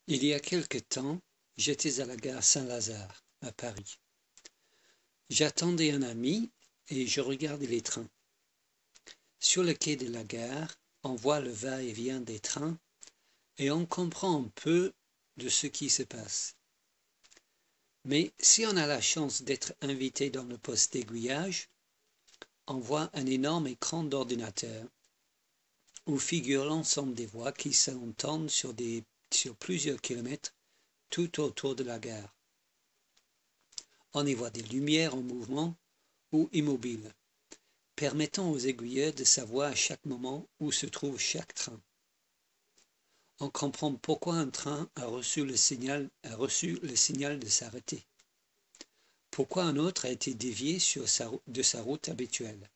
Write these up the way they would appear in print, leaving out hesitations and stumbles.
Il y a quelque temps, j'étais à la gare Saint-Lazare, à Paris. J'attendais un ami et je regardais les trains. Sur le quai de la gare, on voit le va-et-vient des trains et on comprend un peu de ce qui se passe. Mais si on a la chance d'être invité dans le poste d'aiguillage, on voit un énorme écran d'ordinateur où figure l'ensemble des voies qui s'entendent sur plusieurs kilomètres tout autour de la gare. On y voit des lumières en mouvement ou immobiles, permettant aux aiguilleurs de savoir à chaque moment où se trouve chaque train. On comprend pourquoi un train a reçu le signal de s'arrêter, pourquoi un autre a été dévié de sa route habituelle,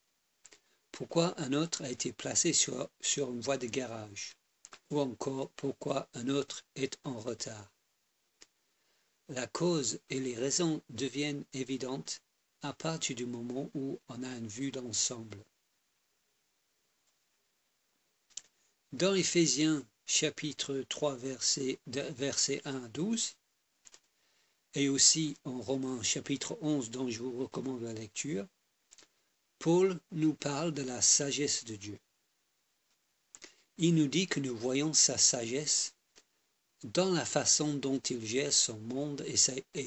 pourquoi un autre a été placé sur une voie de garage, ou encore pourquoi un autre est en retard. La cause et les raisons deviennent évidentes à partir du moment où on a une vue d'ensemble. Dans Éphésiens chapitre 3 versets 1 à 12 et aussi en Romains chapitre 11 dont je vous recommande la lecture, Paul nous parle de la sagesse de Dieu. Il nous dit que nous voyons sa sagesse dans la façon dont il gère son monde et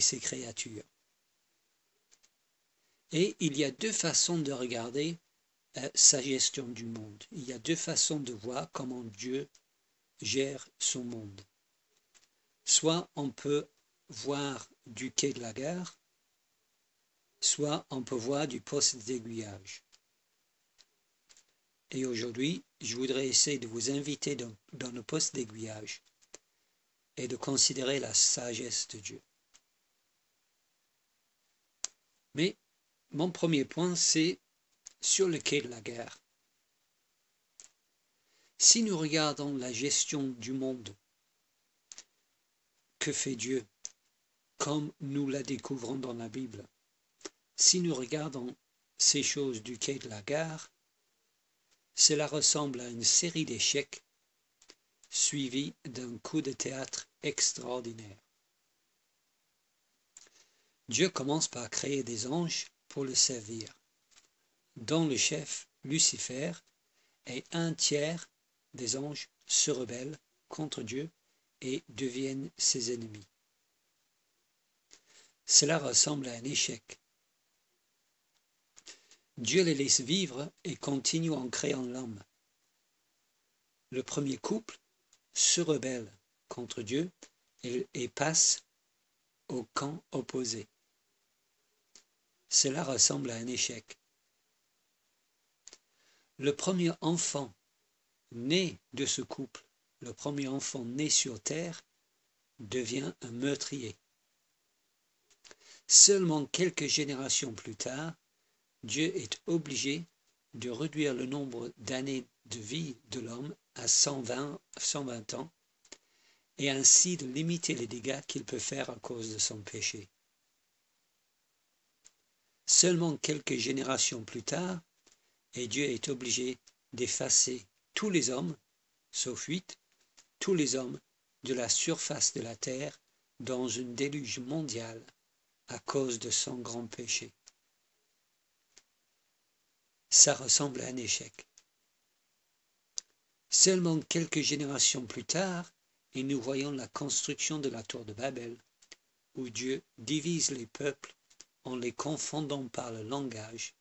ses créatures. Et il y a deux façons de regarder sa gestion du monde. Il y a deux façons de voir comment Dieu gère son monde. Soit on peut voir du quai de la gare, soit on peut voir du poste d'aiguillage. Et aujourd'hui, je voudrais essayer de vous inviter dans le poste d'aiguillage et de considérer la sagesse de Dieu. Mais mon premier point, c'est sur le quai de la gare. Si nous regardons la gestion du monde, que fait Dieu, comme nous la découvrons dans la Bible, si nous regardons ces choses du quai de la gare, cela ressemble à une série d'échecs suivis d'un coup de théâtre extraordinaire. Dieu commence par créer des anges pour le servir, dont le chef, Lucifer, et un tiers des anges se rebellent contre Dieu et deviennent ses ennemis. Cela ressemble à un échec. Dieu les laisse vivre et continue en créant l'homme. Le premier couple se rebelle contre Dieu et passe au camp opposé. Cela ressemble à un échec. Le premier enfant né de ce couple, le premier enfant né sur terre, devient un meurtrier. Seulement quelques générations plus tard, Dieu est obligé de réduire le nombre d'années de vie de l'homme à 120 ans et ainsi de limiter les dégâts qu'il peut faire à cause de son péché. Seulement quelques générations plus tard, et Dieu est obligé d'effacer tous les hommes, sauf 8, tous les hommes de la surface de la terre dans une déluge mondiale à cause de son grand péché. Ça ressemble à un échec. Seulement quelques générations plus tard, et nous voyons la construction de la tour de Babel, où Dieu divise les peuples en les confondant par le langage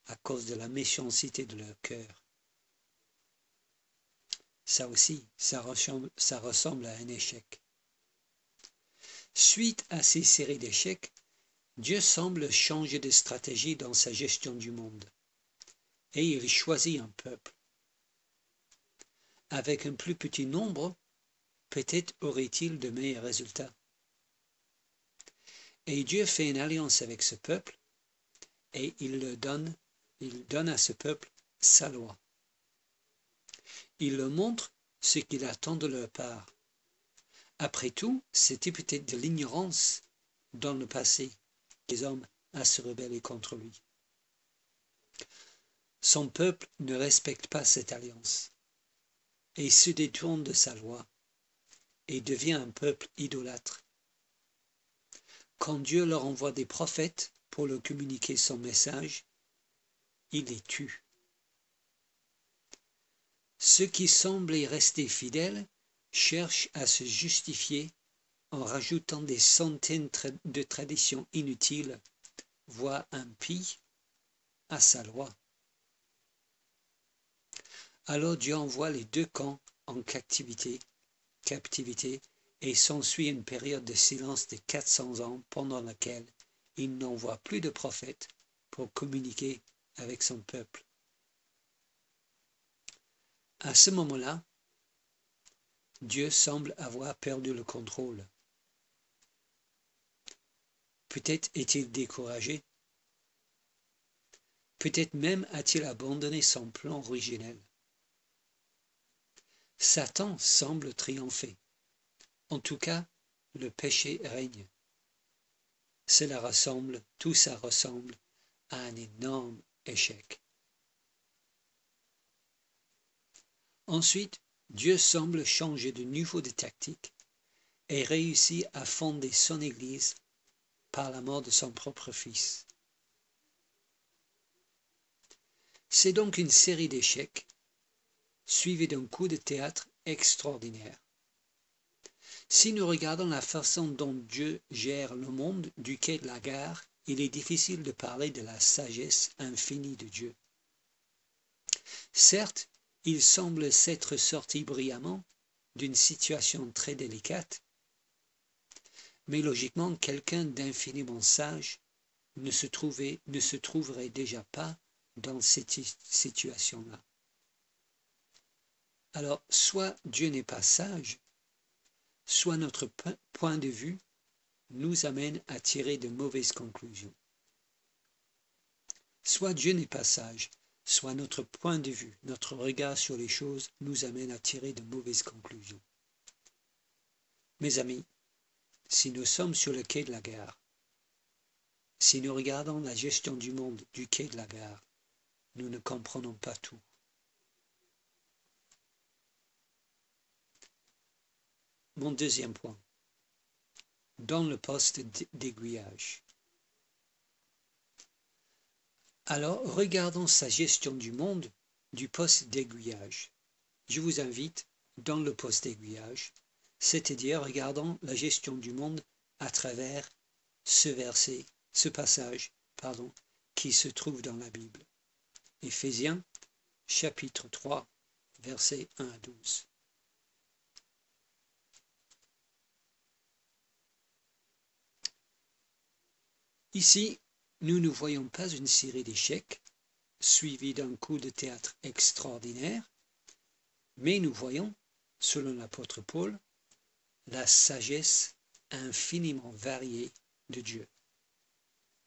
à cause de la méchanceté de leur cœur. Ça aussi, ça ressemble à un échec. Suite à ces séries d'échecs, Dieu semble changer de stratégie dans sa gestion du monde, et il choisit un peuple. Avec un plus petit nombre, peut-être aurait-il de meilleurs résultats. Et Dieu fait une alliance avec ce peuple, et il donne à ce peuple sa loi. Il leur montre ce qu'il attend de leur part. Après tout, c'était peut-être de l'ignorance dans le passé des hommes à se rebeller contre lui. Son peuple ne respecte pas cette alliance et se détourne de sa loi. et devient un peuple idolâtre. Quand Dieu leur envoie des prophètes pour leur communiquer son message, il les tue. Ceux qui semblaient rester fidèles cherchent à se justifier en rajoutant des centaines de traditions inutiles, voire impies, à sa loi. Alors Dieu envoie les deux camps en captivité, et s'ensuit une période de silence de 400 ans pendant laquelle il n'envoie plus de prophètes pour communiquer avec son peuple. À ce moment-là, Dieu semble avoir perdu le contrôle. Peut-être est-il découragé. Peut-être même a-t-il abandonné son plan originel. Satan semble triompher. En tout cas, le péché règne. Tout ça ressemble à un énorme échec. Ensuite, Dieu semble changer de niveau de tactique et réussit à fonder son Église par la mort de son propre Fils. C'est donc une série d'échecs suivie d'un coup de théâtre extraordinaire. Si nous regardons la façon dont Dieu gère le monde du quai de la gare, il est difficile de parler de la sagesse infinie de Dieu. Certes, il semble s'être sorti brillamment d'une situation très délicate, mais logiquement, quelqu'un d'infiniment sage ne se trouverait déjà pas dans cette situation-là. Alors, soit Dieu n'est pas sage, soit notre point de vue nous amène à tirer de mauvaises conclusions. Soit Dieu n'est pas sage, soit notre point de vue, notre regard sur les choses nous amène à tirer de mauvaises conclusions. Mes amis, si nous sommes sur le quai de la gare, si nous regardons la gestion du monde du quai de la gare, nous ne comprenons pas tout. Mon deuxième point, dans le poste d'aiguillage. Alors, regardons sa gestion du monde du poste d'aiguillage. Je vous invite dans le poste d'aiguillage, c'est-à-dire regardons la gestion du monde à travers ce passage, qui se trouve dans la Bible. Éphésiens, chapitre 3, versets 1 à 12. Ici, nous ne voyons pas une série d'échecs suivis d'un coup de théâtre extraordinaire, mais nous voyons, selon l'apôtre Paul, la sagesse infiniment variée de Dieu.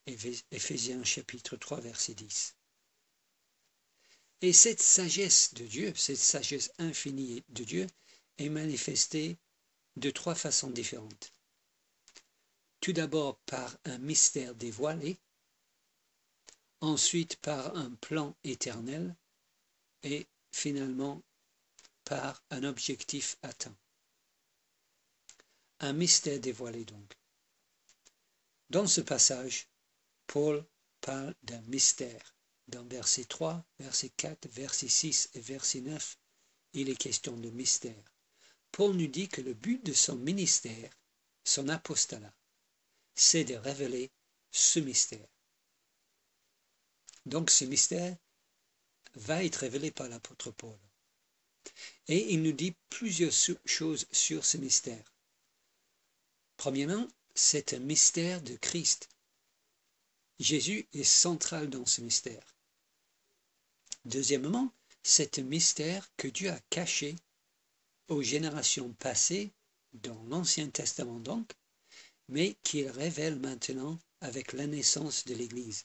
Éphésiens chapitre 3, verset 10. Et cette sagesse de Dieu, cette sagesse infinie de Dieu, est manifestée de trois façons différentes. Tout d'abord par un mystère dévoilé, ensuite par un plan éternel et finalement par un objectif atteint. Un mystère dévoilé donc. Dans ce passage, Paul parle d'un mystère. Dans verset 3, verset 4, verset 6 et verset 9, il est question de mystère. Paul nous dit que le but de son ministère, son apostolat, c'est de révéler ce mystère. Donc ce mystère va être révélé par l'apôtre Paul. Et il nous dit plusieurs choses sur ce mystère. Premièrement, c'est un mystère de Christ. Jésus est central dans ce mystère. Deuxièmement, c'est un mystère que Dieu a caché aux générations passées, dans l'Ancien Testament donc, mais qu'il révèle maintenant avec la naissance de l'Église.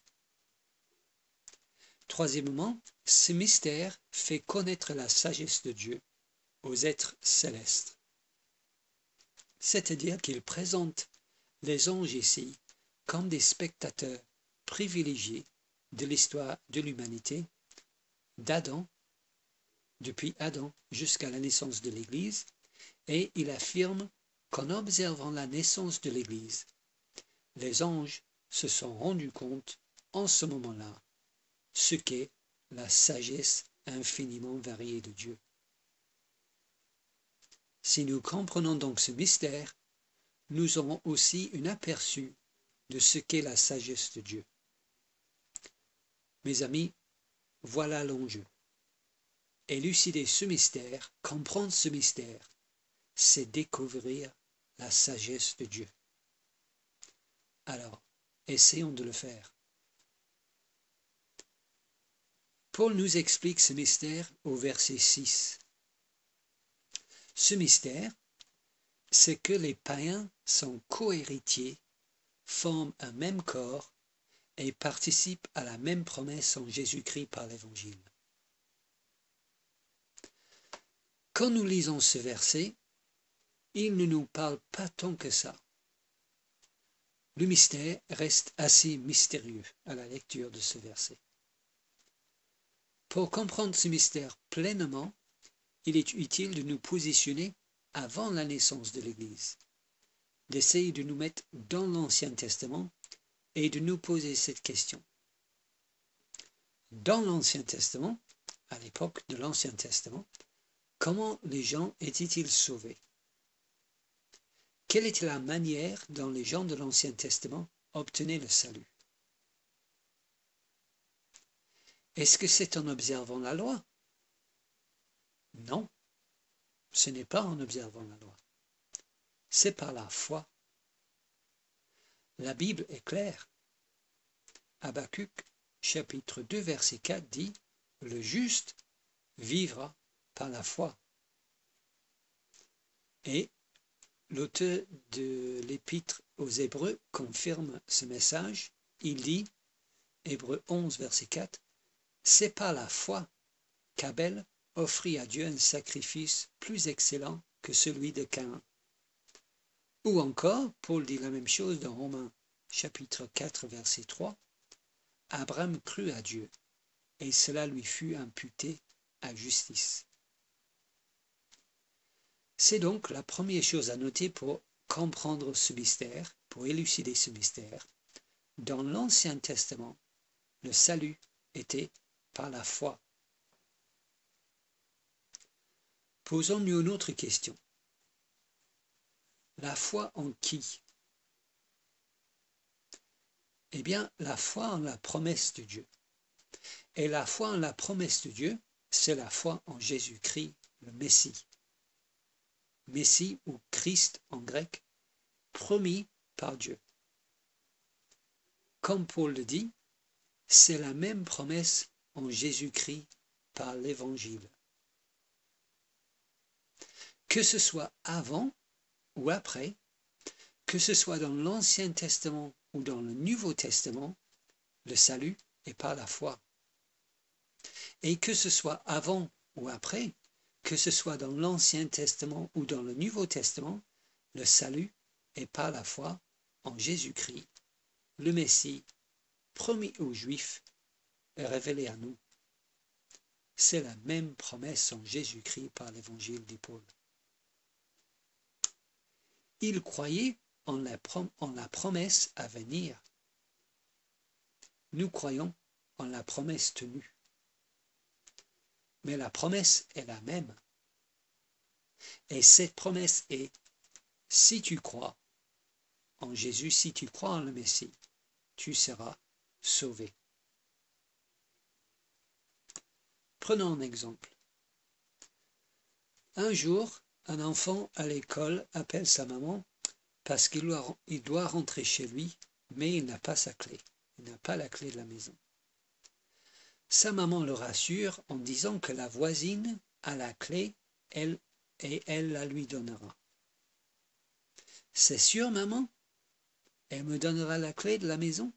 Troisièmement, ce mystère fait connaître la sagesse de Dieu aux êtres célestes. C'est-à-dire qu'il présente les anges ici comme des spectateurs privilégiés de l'histoire de l'humanité, d'Adam, depuis Adam jusqu'à la naissance de l'Église, et il affirme qu'en observant la naissance de l'Église, les anges se sont rendus compte en ce moment-là ce qu'est la sagesse infiniment variée de Dieu. Si nous comprenons donc ce mystère, nous aurons aussi un aperçu de ce qu'est la sagesse de Dieu. Mes amis, voilà l'enjeu. Élucider ce mystère, comprendre ce mystère, c'est découvrir la sagesse de Dieu. Alors, essayons de le faire. Paul nous explique ce mystère au verset 6. Ce mystère, c'est que les païens sont co-héritiers, forment un même corps et participent à la même promesse en Jésus-Christ par l'Évangile. Quand nous lisons ce verset, il ne nous parle pas tant que ça. Le mystère reste assez mystérieux à la lecture de ce verset. Pour comprendre ce mystère pleinement, il est utile de nous positionner avant la naissance de l'Église, d'essayer de nous mettre dans l'Ancien Testament et de nous poser cette question. Dans l'Ancien Testament, à l'époque de l'Ancien Testament, comment les gens étaient-ils sauvés? Quelle était la manière dont les gens de l'Ancien Testament obtenaient le salut? Est-ce que c'est en observant la loi? Non, ce n'est pas en observant la loi. C'est par la foi. La Bible est claire. Habakkuk, chapitre 2, verset 4 dit « Le juste vivra par la foi ». Et l'auteur de l'Épître aux Hébreux confirme ce message. Il dit, Hébreux 11, verset 4, « C'est par la foi qu'Abel offrit à Dieu un sacrifice plus excellent que celui de Caïn. » Ou encore, Paul dit la même chose dans Romains chapitre 4, verset 3, « Abraham crut à Dieu, et cela lui fut imputé à justice. » C'est donc la première chose à noter pour comprendre ce mystère, pour élucider ce mystère. Dans l'Ancien Testament, le salut était par la foi. Posons-nous une autre question. La foi en qui? Eh bien, la foi en la promesse de Dieu. Et la foi en la promesse de Dieu, c'est la foi en Jésus-Christ, le Messie. Messie ou Christ en grec, promis par Dieu. Comme Paul le dit, c'est la même promesse en Jésus-Christ par l'Évangile. Que ce soit avant ou après, que ce soit dans l'Ancien Testament ou dans le Nouveau Testament, le salut est par la foi. Et que ce soit avant ou après, que ce soit dans l'Ancien Testament ou dans le Nouveau Testament, le salut est par la foi en Jésus-Christ, le Messie, promis aux Juifs et révélé à nous. C'est la même promesse en Jésus-Christ par l'Évangile de Paul. Il croyait en la promesse à venir. Nous croyons en la promesse tenue. Mais la promesse est la même. Et cette promesse est, si tu crois en Jésus, si tu crois en le Messie, tu seras sauvé. Prenons un exemple. Un jour, un enfant à l'école appelle sa maman parce qu'il doit rentrer chez lui, mais il n'a pas sa clé. Il n'a pas la clé de la maison. Sa maman le rassure en disant que la voisine a la clé, elle la lui donnera. C'est sûr, maman? Elle me donnera la clé de la maison?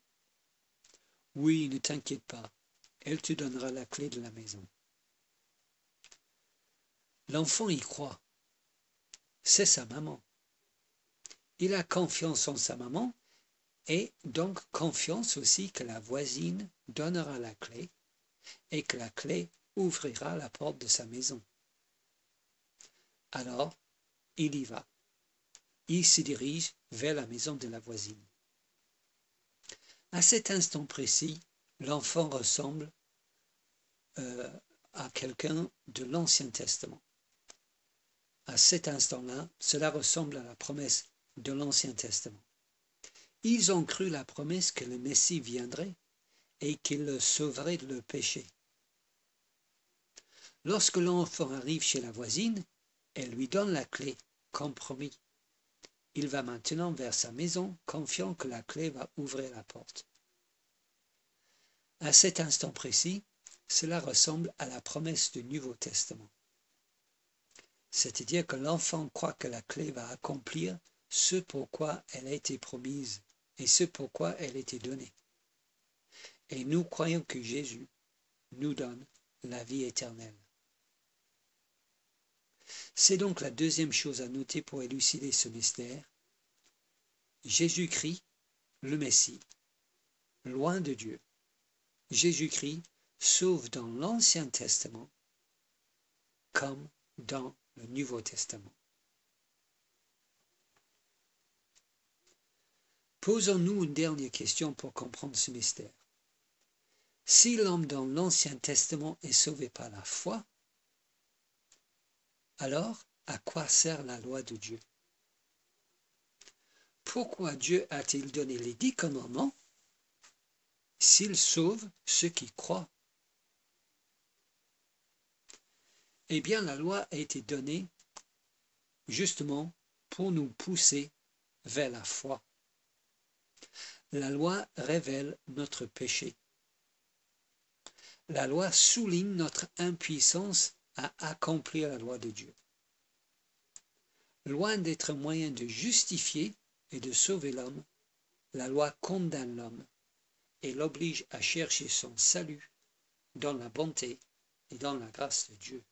Oui, ne t'inquiète pas, elle te donnera la clé de la maison. L'enfant y croit. C'est sa maman. Il a confiance en sa maman et donc confiance aussi que la voisine donnera la clé et que la clé ouvrira la porte de sa maison. Alors, il y va. Il se dirige vers la maison de la voisine. À cet instant précis, l'enfant ressemble à quelqu'un de l'Ancien Testament. À cet instant-là, cela ressemble à la promesse de l'Ancien Testament. Ils ont cru la promesse que le Messie viendrait et qu'il le sauverait de leur péché. Lorsque l'enfant arrive chez la voisine, elle lui donne la clé, comme promis. Il va maintenant vers sa maison, confiant que la clé va ouvrir la porte. À cet instant précis, cela ressemble à la promesse du Nouveau Testament. C'est-à-dire que l'enfant croit que la clé va accomplir ce pourquoi elle a été promise et ce pourquoi elle a été donnée. Et nous croyons que Jésus nous donne la vie éternelle. C'est donc la deuxième chose à noter pour élucider ce mystère. Jésus-Christ, le Messie, loin de Dieu. Jésus-Christ sauve dans l'Ancien Testament comme dans le Nouveau Testament. Posons-nous une dernière question pour comprendre ce mystère. Si l'homme dans l'Ancien Testament est sauvé par la foi, alors à quoi sert la loi de Dieu? Pourquoi Dieu a-t-il donné les 10 commandements s'il sauve ceux qui croient? Eh bien, la loi a été donnée justement pour nous pousser vers la foi. La loi révèle notre péché. La loi souligne notre impuissance à accomplir la loi de Dieu. Loin d'être un moyen de justifier et de sauver l'homme, la loi condamne l'homme et l'oblige à chercher son salut dans la bonté et dans la grâce de Dieu.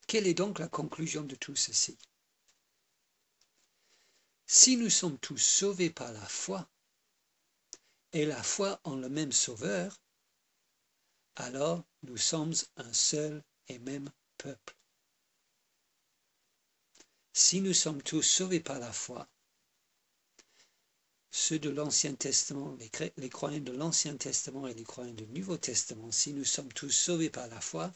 Quelle est donc la conclusion de tout ceci? Si nous sommes tous sauvés par la foi, et la foi en le même Sauveur, alors nous sommes un seul et même peuple. Si nous sommes tous sauvés par la foi, ceux de l'Ancien Testament, les croyants de l'Ancien Testament et les croyants du Nouveau Testament, si nous sommes tous sauvés par la foi,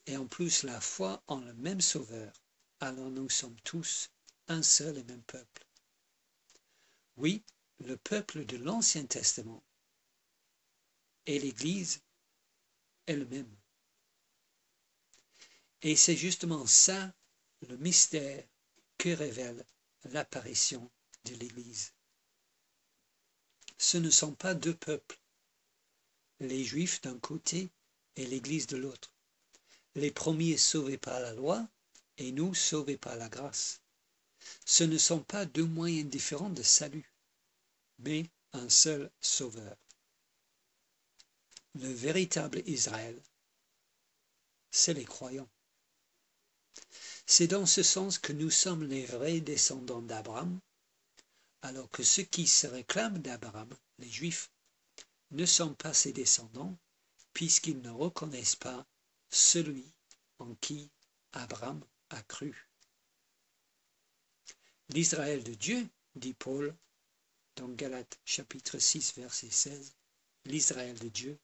et en plus la foi en le même Sauveur, alors nous sommes tous un seul et même peuple. Oui, le peuple de l'Ancien Testament et l'Église elle-même. Et c'est justement ça le mystère que révèle l'apparition de l'Église. Ce ne sont pas deux peuples, les Juifs d'un côté et l'Église de l'autre, les premiers sauvés par la loi et nous sauvés par la grâce. Ce ne sont pas deux moyens différents de salut, mais un seul Sauveur. Le véritable Israël, c'est les croyants. C'est dans ce sens que nous sommes les vrais descendants d'Abraham, alors que ceux qui se réclament d'Abraham, les Juifs, ne sont pas ses descendants, puisqu'ils ne reconnaissent pas celui en qui Abraham a cru. L'Israël de Dieu, dit Paul dans Galates chapitre 6, verset 16, l'Israël de Dieu,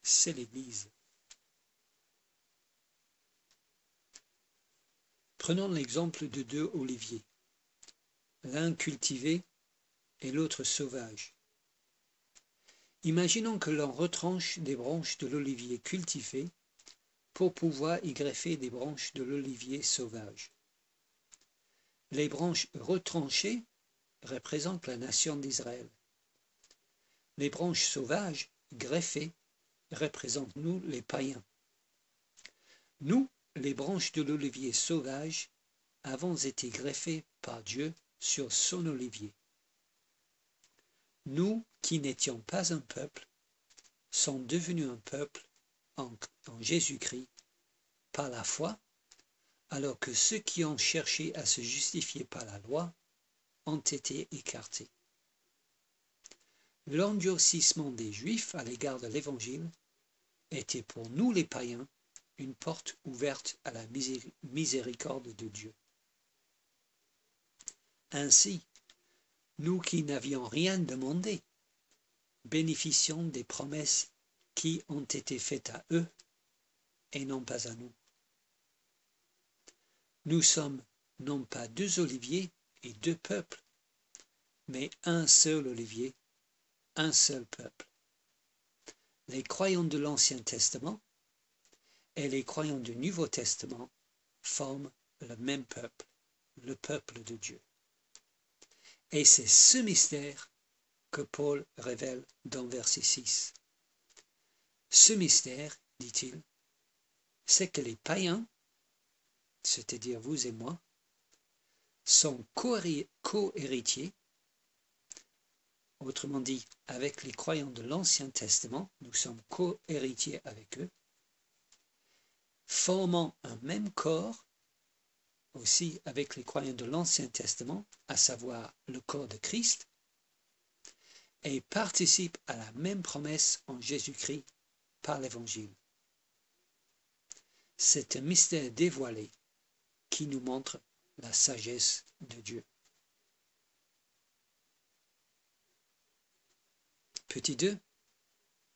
c'est l'Église. Prenons l'exemple de deux oliviers, l'un cultivé et l'autre sauvage. Imaginons que l'on retranche des branches de l'olivier cultivé pour pouvoir y greffer des branches de l'olivier sauvage. Les branches retranchées représentent la nation d'Israël. Les branches sauvages, greffées, représentent nous, les païens. Nous, les branches de l'olivier sauvage, avons été greffées par Dieu sur son olivier. Nous, qui n'étions pas un peuple, sommes devenus un peuple en Jésus-Christ par la foi, alors que ceux qui ont cherché à se justifier par la loi ont été écartés. L'endurcissement des Juifs à l'égard de l'Évangile était pour nous les païens une porte ouverte à la miséricorde de Dieu. Ainsi, nous qui n'avions rien demandé, bénéficions des promesses qui ont été faites à eux et non pas à nous. Nous sommes non pas deux oliviers et deux peuples, mais un seul olivier, un seul peuple. Les croyants de l'Ancien Testament et les croyants du Nouveau Testament forment le même peuple, le peuple de Dieu. Et c'est ce mystère que Paul révèle dans verset 6. Ce mystère, dit-il, c'est que les païens, c'est-à-dire vous et moi, sont co-héritiers, autrement dit, avec les croyants de l'Ancien Testament, nous sommes co-héritiers avec eux, formant un même corps, aussi avec les croyants de l'Ancien Testament, à savoir le corps de Christ, et participent à la même promesse en Jésus-Christ par l'Évangile. C'est un mystère dévoilé qui nous montre la sagesse de Dieu. Petit 2,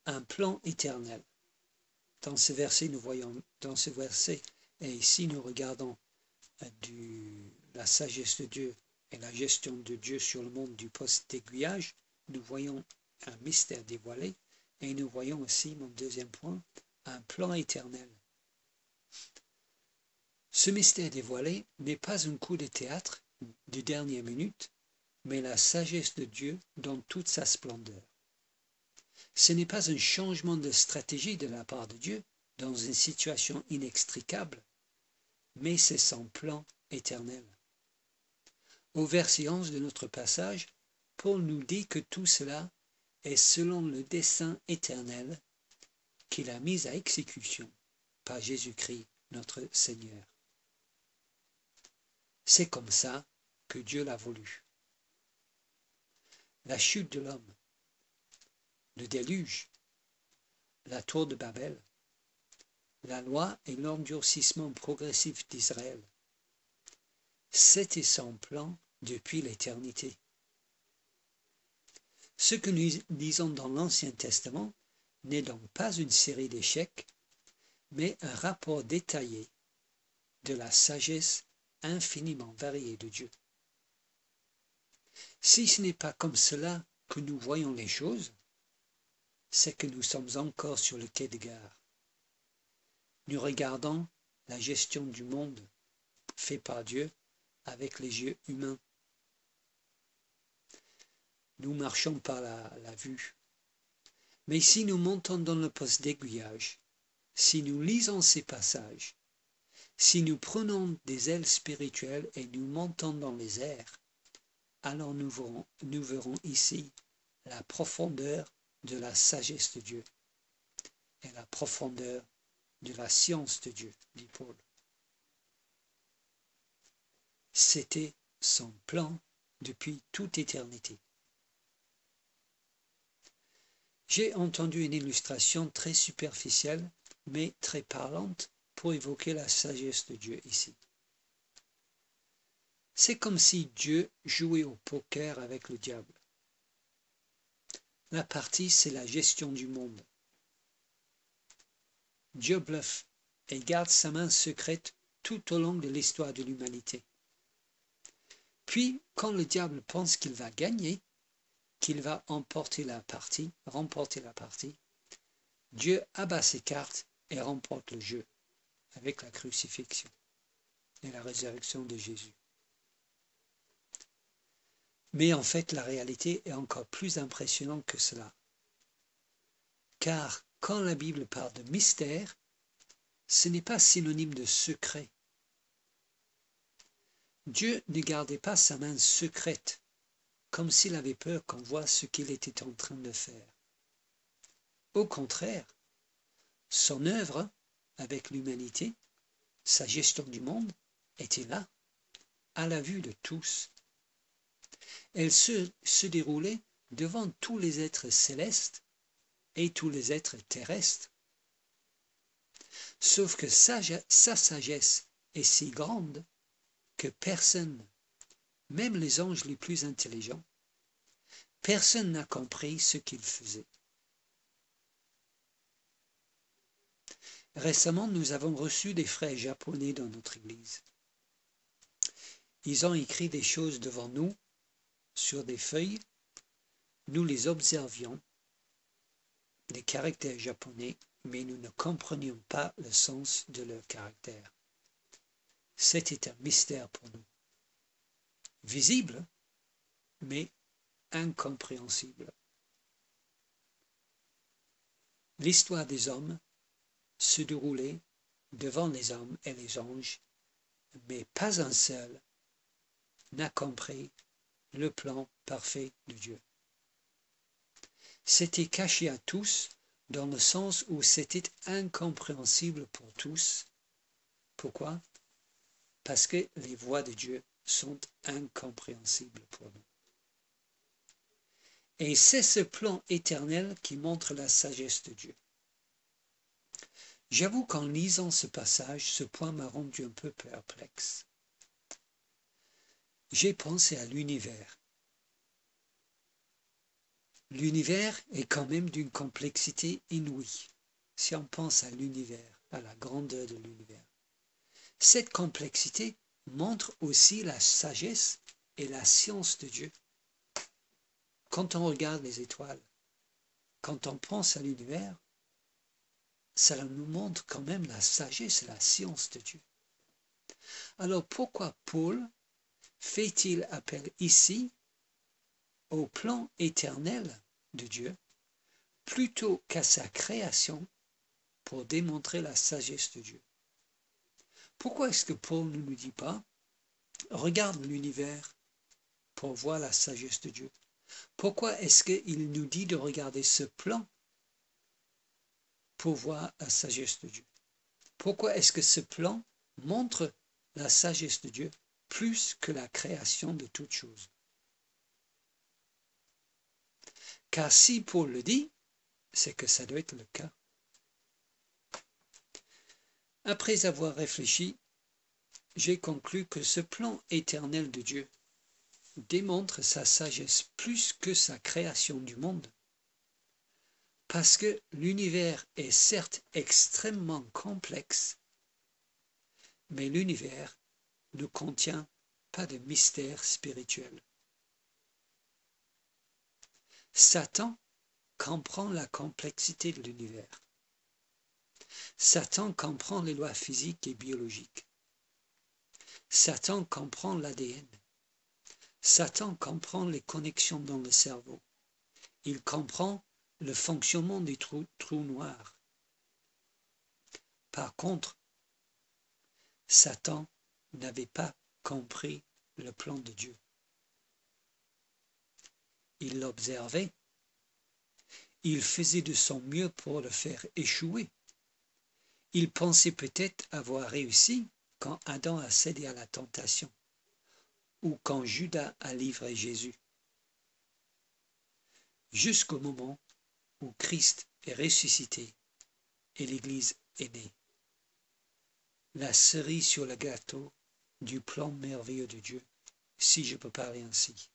un plan éternel. Dans ce verset, et ici nous regardons la sagesse de Dieu et la gestion de Dieu sur le monde du post-aiguillage, nous voyons un mystère dévoilé et nous voyons aussi, mon deuxième point, un plan éternel. Ce mystère dévoilé n'est pas un coup de théâtre de dernière minute, mais la sagesse de Dieu dans toute sa splendeur. Ce n'est pas un changement de stratégie de la part de Dieu dans une situation inextricable, mais c'est son plan éternel. Au verset 11 de notre passage, Paul nous dit que tout cela est selon le dessein éternel qu'il a mis à exécution par Jésus-Christ notre Seigneur. C'est comme ça que Dieu l'a voulu. La chute de l'homme, le déluge, la tour de Babel, la loi et l'endurcissement progressif d'Israël, c'était son plan depuis l'éternité. Ce que nous lisons dans l'Ancien Testament n'est donc pas une série d'échecs, mais un rapport détaillé de la sagesse infiniment variée de Dieu. Si ce n'est pas comme cela que nous voyons les choses, c'est que nous sommes encore sur le quai de gare. Nous regardons la gestion du monde fait par Dieu avec les yeux humains. Nous marchons par la vue. Mais si nous montons dans le poste d'aiguillage, si nous lisons ces passages, si nous prenons des ailes spirituelles et nous montons dans les airs, alors nous verrons ici la profondeur de la sagesse de Dieu et la profondeur de la science de Dieu, dit Paul. C'était son plan depuis toute éternité. J'ai entendu une illustration très superficielle, mais très parlante pour évoquer la sagesse de Dieu ici. C'est comme si Dieu jouait au poker avec le diable. La partie, c'est la gestion du monde. Dieu bluffe et garde sa main secrète tout au long de l'histoire de l'humanité. Puis, quand le diable pense qu'il va gagner, qu'il va remporter la partie, Dieu abat ses cartes et remporte le jeu avec la crucifixion et la résurrection de Jésus. Mais en fait, la réalité est encore plus impressionnante que cela. Car quand la Bible parle de mystère, ce n'est pas synonyme de secret. Dieu ne gardait pas sa main secrète, comme s'il avait peur qu'on voie ce qu'il était en train de faire. Au contraire, son œuvre avec l'humanité, sa gestion du monde, était là, à la vue de tous. Elle se déroulait devant tous les êtres célestes et tous les êtres terrestres. sauf que sa sagesse est si grande que personne, même les anges les plus intelligents, personne n'a compris ce qu'il faisait. Récemment, nous avons reçu des frères japonais dans notre église. Ils ont écrit des choses devant nous sur des feuilles. Nous les observions, des caractères japonais, mais nous ne comprenions pas le sens de leur caractère. C'était un mystère pour nous. Visible, mais incompréhensible. L'histoire des hommes se déroulait devant les hommes et les anges, mais pas un seul n'a compris le plan parfait de Dieu. C'était caché à tous dans le sens où c'était incompréhensible pour tous. Pourquoi? Parce que les voies de Dieu sont incompréhensibles pour nous. Et c'est ce plan éternel qui montre la sagesse de Dieu. J'avoue qu'en lisant ce passage, ce point m'a rendu un peu perplexe. J'ai pensé à l'univers. L'univers est quand même d'une complexité inouïe, si on pense à l'univers, à la grandeur de l'univers. Cette complexité montre aussi la sagesse et la science de Dieu. Quand on regarde les étoiles, quand on pense à l'univers, ça nous montre quand même la sagesse et la science de Dieu. Alors pourquoi Paul fait-il appel ici au plan éternel de Dieu plutôt qu'à sa création pour démontrer la sagesse de Dieu? Pourquoi est-ce que Paul ne nous dit pas « Regarde l'univers pour voir la sagesse de Dieu ». Pourquoi est-ce qu'il nous dit de regarder ce plan pour voir la sagesse de Dieu? Pourquoi est-ce que ce plan montre la sagesse de Dieu plus que la création de toutes choses? Car si Paul le dit, c'est que ça doit être le cas. Après avoir réfléchi, j'ai conclu que ce plan éternel de Dieu démontre sa sagesse plus que sa création du monde. Parce que l'univers est certes extrêmement complexe, mais l'univers ne contient pas de mystère spirituel. Satan comprend la complexité de l'univers. Satan comprend les lois physiques et biologiques. Satan comprend l'ADN. Satan comprend les connexions dans le cerveau. Il comprend le fonctionnement des trous noirs. Par contre, Satan n'avait pas compris le plan de Dieu. Il l'observait. Il faisait de son mieux pour le faire échouer. Il pensait peut-être avoir réussi quand Adam a cédé à la tentation ou quand Judas a livré Jésus. Jusqu'au moment où Christ est ressuscité et l'Église est née. La cerise sur le gâteau du plan merveilleux de Dieu, si je peux parler ainsi.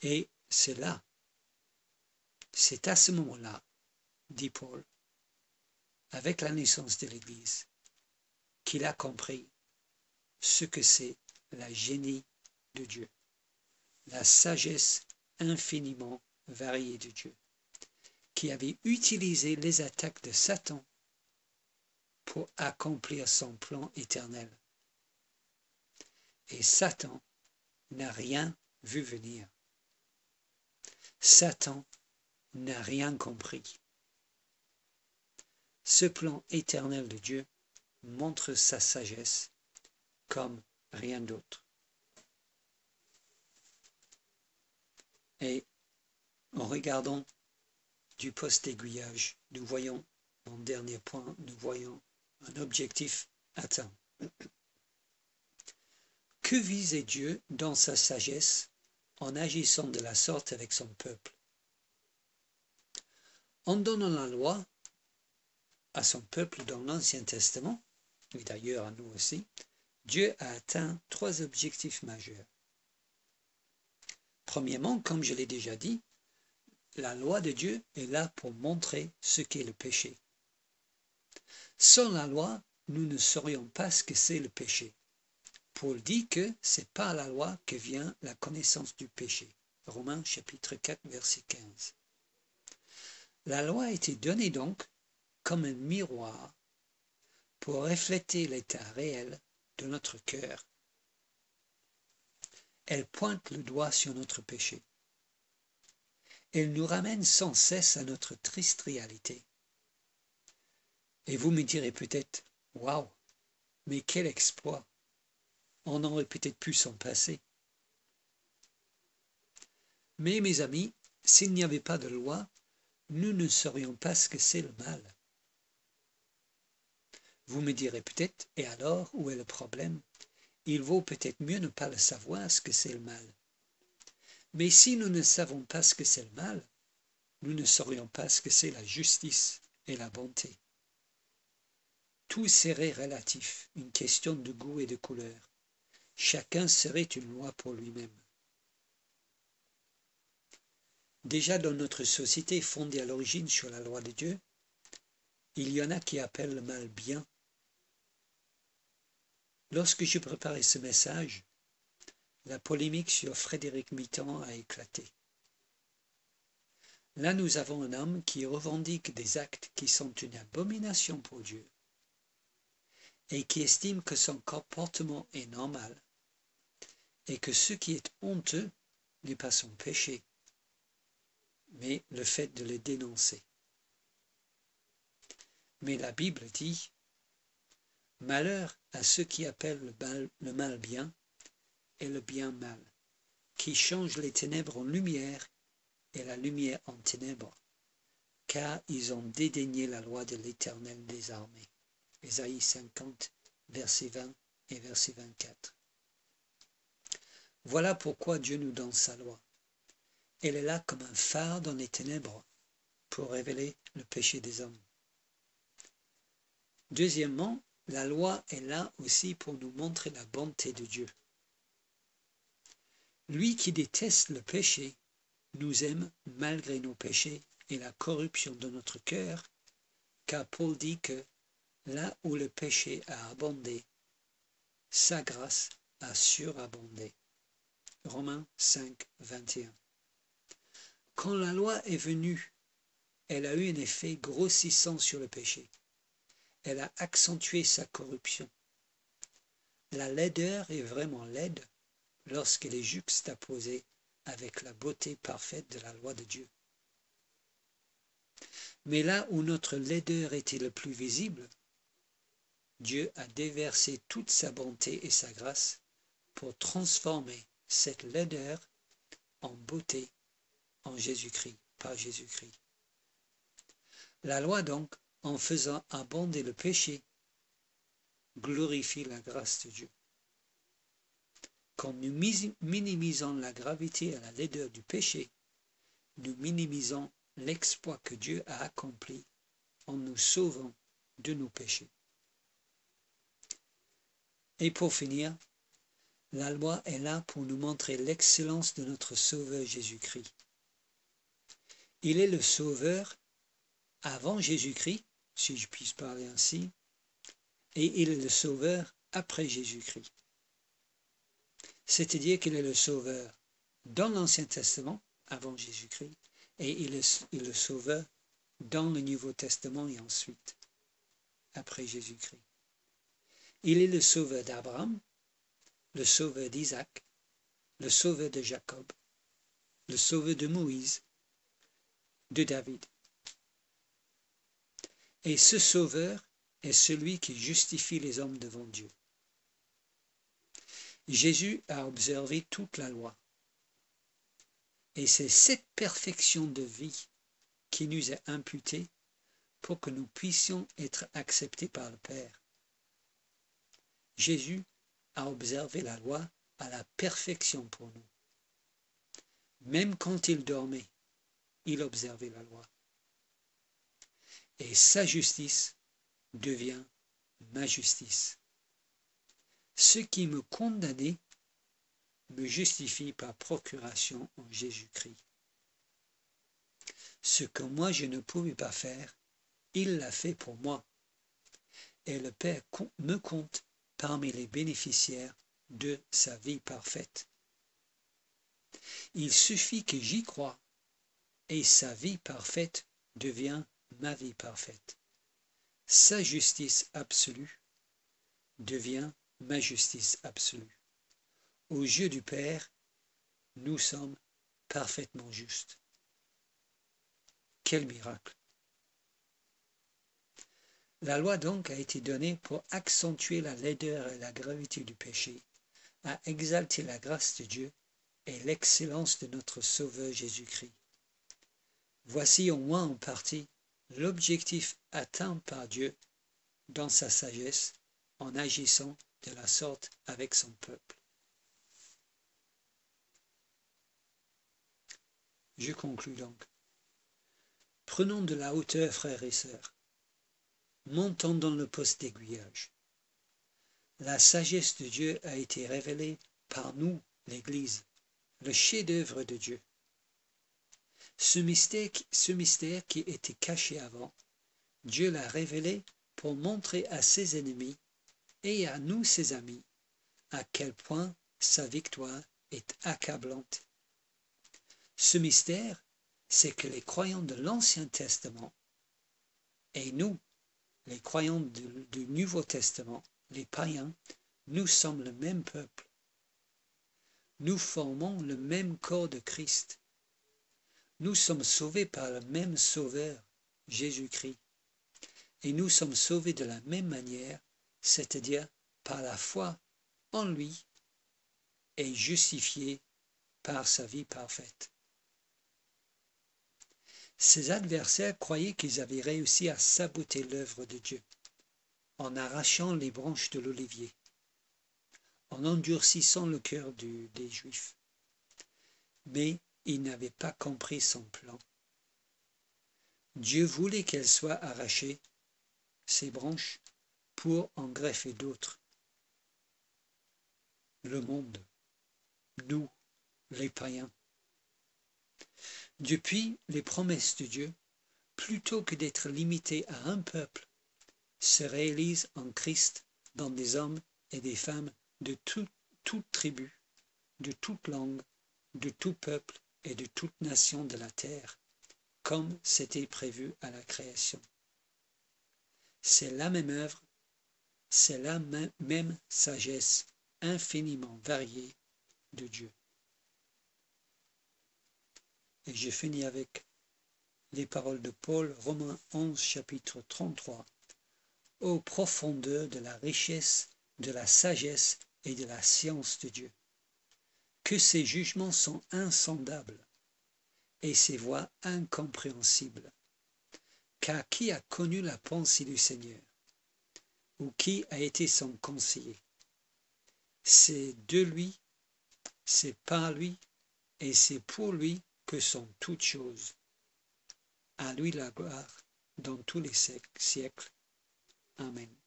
Et c'est là, c'est à ce moment-là, dit Paul, avec la naissance de l'Église, qu'il a compris ce que c'est la génie de Dieu, la sagesse infiniment variée de Dieu, qui avait utilisé les attaques de Satan pour accomplir son plan éternel. Et Satan n'a rien vu venir. Satan n'a rien compris. Ce plan éternel de Dieu montre sa sagesse comme rien d'autre. Et en regardant du post-aiguillage, nous voyons, en dernier point, nous voyons un objectif atteint. Que visait Dieu dans sa sagesse en agissant de la sorte avec son peuple? En donnant la loi, à son peuple dans l'Ancien Testament, et d'ailleurs à nous aussi, Dieu a atteint 3 objectifs majeurs. Premièrement, comme je l'ai déjà dit, la loi de Dieu est là pour montrer ce qu'est le péché. Sans la loi, nous ne saurions pas ce que c'est le péché. Paul dit que c'est par la loi que vient la connaissance du péché. Romains chapitre 4, verset 15. La loi a été donnée donc comme un miroir pour refléter l'état réel de notre cœur. Elle pointe le doigt sur notre péché. Elle nous ramène sans cesse à notre triste réalité. Et vous me direz peut-être, « Waouh, mais quel exploit! On aurait peut-être pu s'en passer. » Mais mes amis, s'il n'y avait pas de loi, nous ne saurions pas ce que c'est le mal. Vous me direz peut-être, et alors, où est le problème? Il vaut peut-être mieux ne pas le savoir ce que c'est le mal. Mais si nous ne savons pas ce que c'est le mal, nous ne saurions pas ce que c'est la justice et la bonté. Tout serait relatif, une question de goût et de couleur. Chacun serait une loi pour lui-même. Déjà dans notre société fondée à l'origine sur la loi de Dieu, il y en a qui appellent le mal bien. Lorsque je préparais ce message, la polémique sur Frédéric Mitterrand a éclaté. Là, nous avons un homme qui revendique des actes qui sont une abomination pour Dieu et qui estime que son comportement est normal et que ce qui est honteux n'est pas son péché, mais le fait de le dénoncer. Mais la Bible dit « Malheur à ceux qui appellent le mal bien et le bien mal, qui changent les ténèbres en lumière et la lumière en ténèbres, car ils ont dédaigné la loi de l'Éternel des armées. » Ésaïe 50, verset 20 et verset 24. Voilà pourquoi Dieu nous donne sa loi. Elle est là comme un phare dans les ténèbres pour révéler le péché des hommes. Deuxièmement, la loi est là aussi pour nous montrer la bonté de Dieu. Lui qui déteste le péché nous aime malgré nos péchés et la corruption de notre cœur, car Paul dit que là où le péché a abondé, sa grâce a surabondé. Romains 5, 21. Quand la loi est venue, elle a eu un effet grossissant sur le péché. Elle a accentué sa corruption. La laideur est vraiment laide lorsqu'elle est juxtaposée avec la beauté parfaite de la loi de Dieu. Mais là où notre laideur était le plus visible, Dieu a déversé toute sa bonté et sa grâce pour transformer cette laideur en beauté en Jésus-Christ, par Jésus-Christ. La loi donc, en faisant abonder le péché, glorifie la grâce de Dieu. Quand nous minimisons la gravité et la laideur du péché, nous minimisons l'exploit que Dieu a accompli en nous sauvant de nos péchés. Et pour finir, la loi est là pour nous montrer l'excellence de notre Sauveur Jésus-Christ. Il est le Sauveur avant Jésus-Christ, si je puis parler ainsi, et il est le Sauveur après Jésus-Christ. C'est-à-dire qu'il est le Sauveur dans l'Ancien Testament, avant Jésus-Christ, et il est le Sauveur dans le Nouveau Testament et ensuite, après Jésus-Christ. Il est le Sauveur d'Abraham, le Sauveur d'Isaac, le Sauveur de Jacob, le Sauveur de Moïse, de David. Et ce Sauveur est celui qui justifie les hommes devant Dieu. Jésus a observé toute la loi. Et c'est cette perfection de vie qui nous est imputée pour que nous puissions être acceptés par le Père. Jésus a observé la loi à la perfection pour nous. Même quand il dormait, il observait la loi. Et sa justice devient ma justice. Ce qui me condamnait me justifie par procuration en Jésus-Christ. Ce que moi je ne pouvais pas faire, il l'a fait pour moi. Et le Père me compte parmi les bénéficiaires de sa vie parfaite. Il suffit que j'y croie et sa vie parfaite devient ma vie parfaite. Sa justice absolue devient ma justice absolue. Aux yeux du Père, nous sommes parfaitement justes. Quel miracle! La loi donc a été donnée pour accentuer la laideur et la gravité du péché, à exalter la grâce de Dieu et l'excellence de notre Sauveur Jésus-Christ. Voici au moins en partie l'objectif atteint par Dieu dans sa sagesse en agissant de la sorte avec son peuple. Je conclus donc. Prenons de la hauteur, frères et sœurs. Montons dans le poste d'aiguillage. La sagesse de Dieu a été révélée par nous, l'Église, le chef-d'œuvre de Dieu. Ce mystère qui était caché avant, Dieu l'a révélé pour montrer à ses ennemis et à nous, ses amis, à quel point sa victoire est accablante. Ce mystère, c'est que les croyants de l'Ancien Testament et nous, les croyants du Nouveau Testament, les païens, nous sommes le même peuple. Nous formons le même corps de Christ. Nous sommes sauvés par le même Sauveur, Jésus-Christ. Et nous sommes sauvés de la même manière, c'est-à-dire par la foi en lui et justifiés par sa vie parfaite. Ses adversaires croyaient qu'ils avaient réussi à saboter l'œuvre de Dieu en arrachant les branches de l'olivier, en endurcissant le cœur des Juifs. Mais ils n'avaient pas compris son plan. Dieu voulait qu'elles soient arrachées, ces branches, pour en greffer d'autres. Le monde, nous, les païens. Depuis les promesses de Dieu, plutôt que d'être limitées à un peuple, se réalisent en Christ dans des hommes et des femmes de toute tribu, de toute langue, de tout peuple et de toute nation de la terre, comme c'était prévu à la création. C'est la même œuvre, c'est la même sagesse infiniment variée de Dieu. Et je finis avec les paroles de Paul, Romains 11, chapitre 33. Ô profondeur de la richesse, de la sagesse et de la science de Dieu, que ses jugements sont insondables et ses voies incompréhensibles. Car qui a connu la pensée du Seigneur, ou qui a été son conseiller? C'est de lui, c'est par lui et c'est pour lui que sont toutes choses. À lui la gloire dans tous les siècles. Amen.